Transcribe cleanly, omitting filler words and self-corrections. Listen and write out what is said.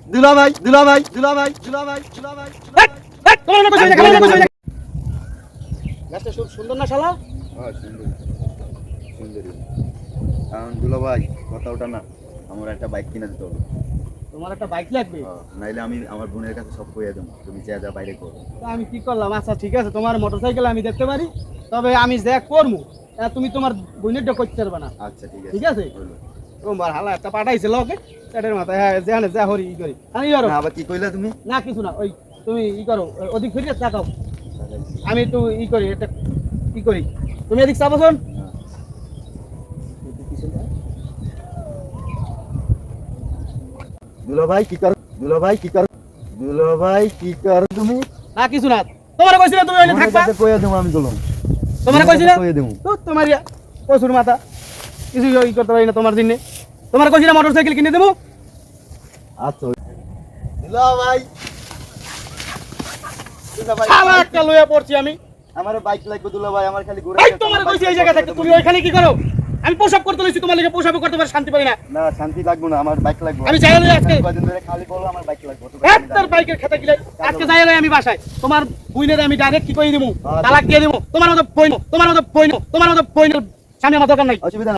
দুলাভাই দুলাভাই দুলাভাই দুলাভাই দুলাভাই তোমার না কইছি না খালি কইছি না গাছটা খুব সুন্দর না শালা হ্যাঁ সুন্দর সুন্দরী কারণ দুলাভাই কথা ওটা না আমার একটা বাইক কিনে দিতে হবে তোমার একটা বাইক লাগবে নাইলে আমি আমার বোনের কাছে সব কইয়া দেবো তুমি যা যা বাইরে করো তা আমি কি করলাম আচ্ছা ঠিক আছে তোমার মোটরসাইকেল আমি দেখতে পারি তবে আমি যা করবো তুমি তোমার বোনেরটা করতে পারবে না আচ্ছা ঠিক আছে ঠিক আছে তোমার হালা একটা পাঠাইছিল ওকে পেটের মাথায় হ্যাঁ জানে যা হরি ই করি আমি করো আবার কি কইলা তুমি না কিছু না ওই তুমি ই করো ওদিক ফিরে তাকাও আমি একটু ই করি এটা কি করি তুমি এদিক চাবো শোন দুলাভাই কি কর দুলাভাই কি কর দুলাভাই কি কর তুমি না কিছু না তোমার কইছি না তুমি ওইখানে থাকবা কইয়া দেবো আমি দুলাম তোমার কইছি না কইয়া দেবো তো তোমার পশুর মাথা কিছু ই করতে পারি না তোমার দিনে তোমার কইছি না মোটরসাইকেল কিনে দেবো আচ্ছা দুলাভাই দুলাভাই শালা একটা লইয়া পড়ছি আমি আমার বাইক লাগবে দুলাভাই আমার খালি ঘুরে এই তোমার কইছি এই জায়গা থেকে তুমি ওইখানে কি করো আমি পোশাক করতে লইছি তোমার লাগি পোশাক করতে পারি শান্তি পাই না না শান্তি লাগবে না আমার বাইক লাগবে আমি চাই লই আজকে কয়দিন ধরে খালি বলো আমার বাইক লাগবে তোর বাইকের খাতা গিলে আজকে যাই লই আমি বাসায় তোমার বুইনের আমি ডাইরেক্ট কি কই দিমু তালাক দিয়ে দিমু তোমার মতো বইনো তোমার মতো বইনো তোমার মতো বইনো সামনে আমার দরকার নাই অসুবিধা